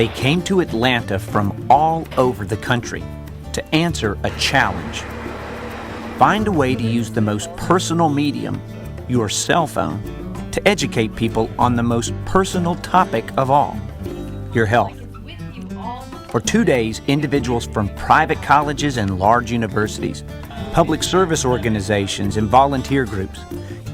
They came to Atlanta from all over the country to answer a challenge. Find a way to use the most personal medium, your cell phone, to educate people on the most personal topic of all, your health. For 2 days, individuals from private colleges and large universities, public service organizations and volunteer groups,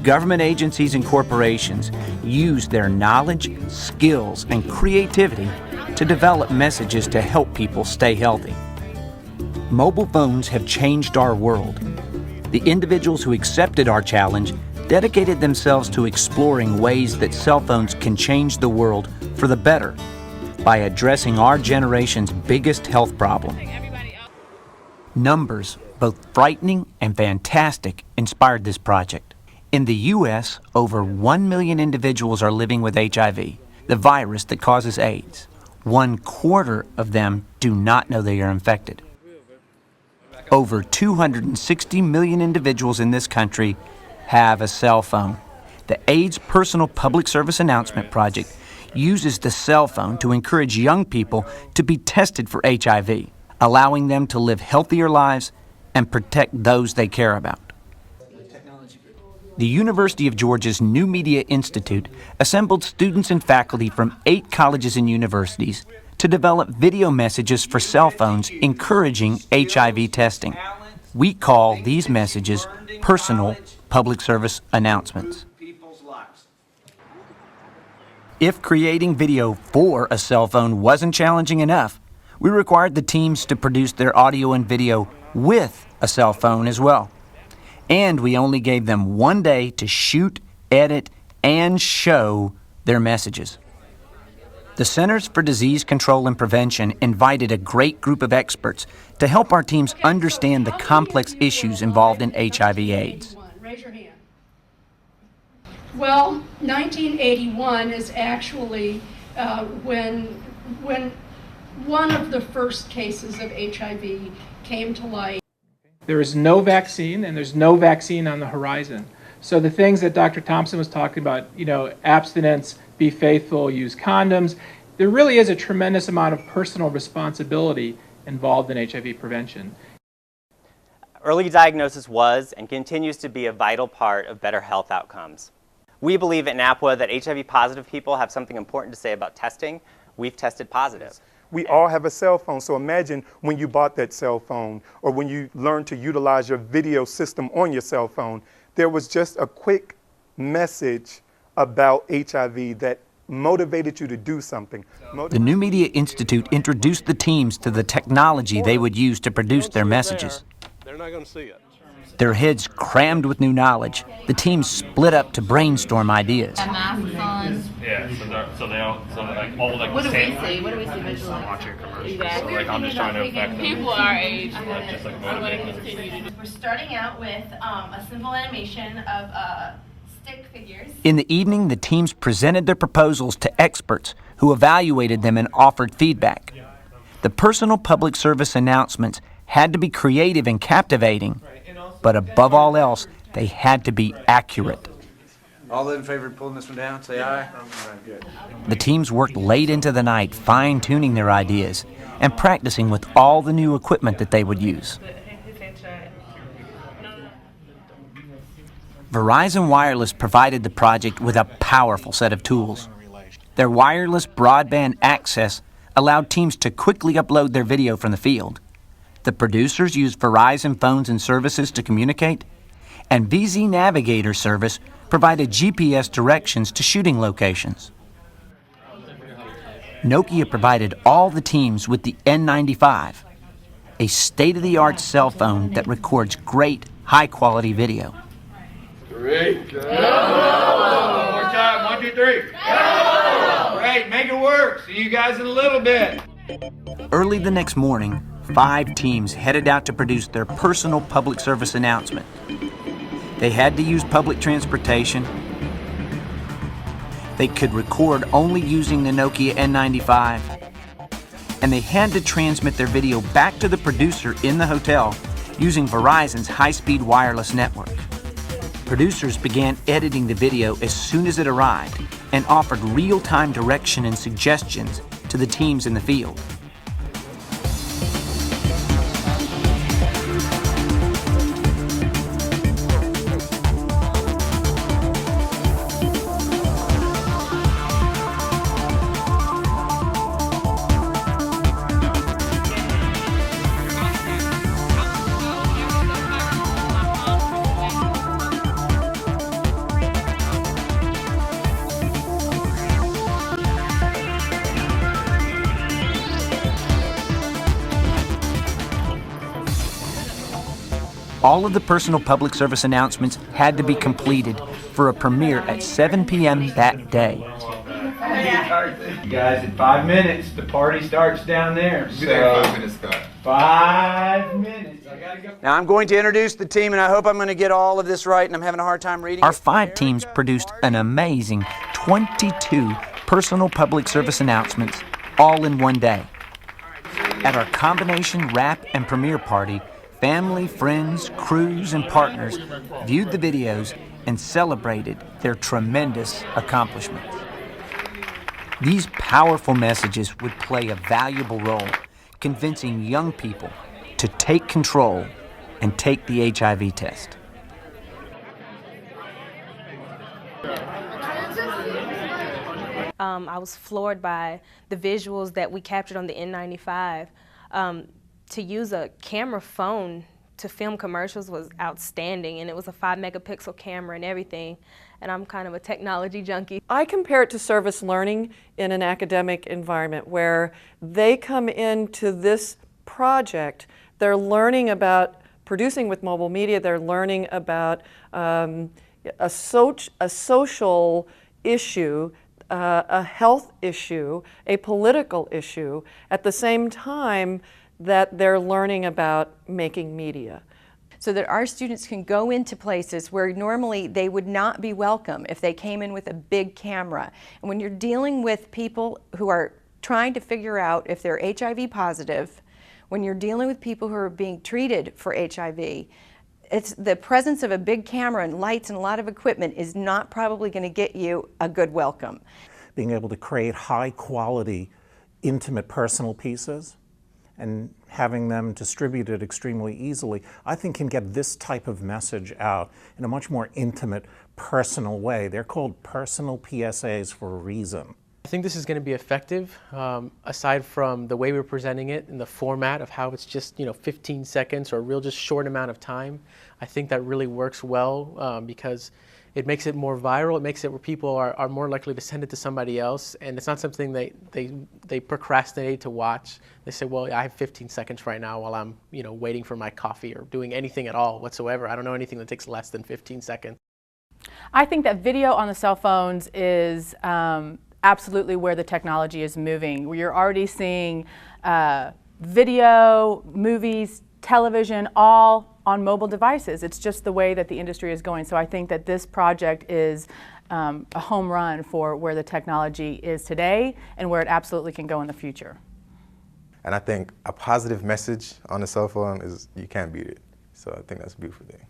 government agencies and corporations used their knowledge, skills, and creativity to develop messages to help people stay healthy. Mobile phones have changed our world. The individuals who accepted our challenge dedicated themselves to exploring ways that cell phones can change the world for the better by addressing our generation's biggest health problem. Numbers, both frightening and fantastic, inspired this project. In the U.S., over 1 million individuals are living with HIV, the virus that causes AIDS. 1/4 of them do not know they are infected. Over 260 million individuals in this country have a cell phone. The AIDS Personal Public Service Announcement Project uses the cell phone to encourage young people to be tested for HIV, allowing them to live healthier lives and protect those they care about. The University of Georgia's New Media Institute assembled students and faculty from 8 colleges and universities to develop video messages for cell phones encouraging HIV testing. We call these messages personal public service announcements. If creating video for a cell phone wasn't challenging enough, we required the teams to produce their audio and video with a cell phone as well. And we only gave them 1 day to shoot, edit, and show their messages. The Centers for Disease Control and Prevention invited a great group of experts to help our teams understand the complex issues involved in HIV/AIDS. Raise your hand. Well, 1981 is actually when one of the first cases of HIV came to light. There is no vaccine, and there's no vaccine on the horizon. So the things that Dr. Thompson was talking about, abstinence, be faithful, use condoms, there really is a tremendous amount of personal responsibility involved in HIV prevention. Early diagnosis was and continues to be a vital part of better health outcomes. We believe at NAPWA that HIV-positive people have something important to say about testing. We've tested positive. We all have a cell phone, so imagine when you bought that cell phone or when you learned to utilize your video system on your cell phone, there was just a quick message about HIV that motivated you to do something. The New Media Institute introduced the teams to the technology they would use to produce their messages. They're not going to see it. Their heads crammed with new knowledge, the teams split up to brainstorm ideas. Masks on. Yeah, so they all like What do we see? What do we see visually? I'm watching commercials. Exactly. So I'm just trying to affect them. People our age. Just like motivate them. We're starting out with a simple animation of stick figures. In the evening, the teams presented their proposals to experts who evaluated them and offered feedback. The personal public service announcements had to be creative and captivating, but above all else, they had to be accurate. All those in favor of pulling this one down, say aye. Good. The teams worked late into the night, fine-tuning their ideas and practicing with all the new equipment that they would use. Verizon Wireless provided the project with a powerful set of tools. Their wireless broadband access allowed teams to quickly upload their video from the field. The producers used Verizon phones and services to communicate, and VZ Navigator service provided GPS directions to shooting locations. Nokia provided all the teams with the N95, a state-of-the-art cell phone that records great, high-quality video. 3, go! One more time, 1, 2, 3. Go! Great, make it work. See you guys in a little bit. Early the next morning, 5 teams headed out to produce their personal public service announcement. They had to use public transportation. They could record only using the Nokia N95. And they had to transmit their video back to the producer in the hotel using Verizon's high-speed wireless network. Producers began editing the video as soon as it arrived and offered real-time direction and suggestions to the teams in the field. All of the personal public service announcements had to be completed for a premiere at 7 p.m. that day. You guys, in 5 minutes, the party starts down there. Be there in 5 minutes, Scott. 5 minutes. I gotta go. Now I'm going to introduce the team, and I hope I'm going to get all of this right, and I'm having a hard time reading Our it. 5 teams produced an amazing 22 personal public service announcements all in one day. At our combination wrap and premiere party, family, friends, crews, and partners viewed the videos and celebrated their tremendous accomplishments. These powerful messages would play a valuable role convincing young people to take control and take the HIV test. I was floored by the visuals that we captured on the N95. To use a camera phone to film commercials was outstanding, and it was a 5-megapixel camera and everything, and I'm kind of a technology junkie. I compare it to service learning in an academic environment where they come into this project, they're learning about producing with mobile media, they're learning about a social issue, a health issue, a political issue, at the same time that they're learning about making media. So that our students can go into places where normally they would not be welcome if they came in with a big camera. And when you're dealing with people who are trying to figure out if they're HIV positive, when you're dealing with people who are being treated for HIV, it's the presence of a big camera and lights and a lot of equipment is not probably going to get you a good welcome. Being able to create high quality, intimate personal pieces and having them distributed extremely easily, I think can get this type of message out in a much more intimate, personal way. They're called personal PSAs for a reason. I think this is going to be effective, aside from the way we're presenting it and the format of how it's just 15 seconds or a real just short amount of time. I think that really works well because it makes it more viral. It makes it where people are more likely to send it to somebody else, and it's not something they procrastinate to watch. They say, well, I have 15 seconds right now while I'm waiting for my coffee or doing anything at all whatsoever. I don't know anything that takes less than 15 seconds. I think that video on the cell phones is absolutely where the technology is moving. You're already seeing video, movies, television, all on mobile devices. It's just the way that the industry is going. So I think that this project is a home run for where the technology is today and where it absolutely can go in the future. And I think a positive message on the cell phone you can't beat it. So I think that's a beautiful thing.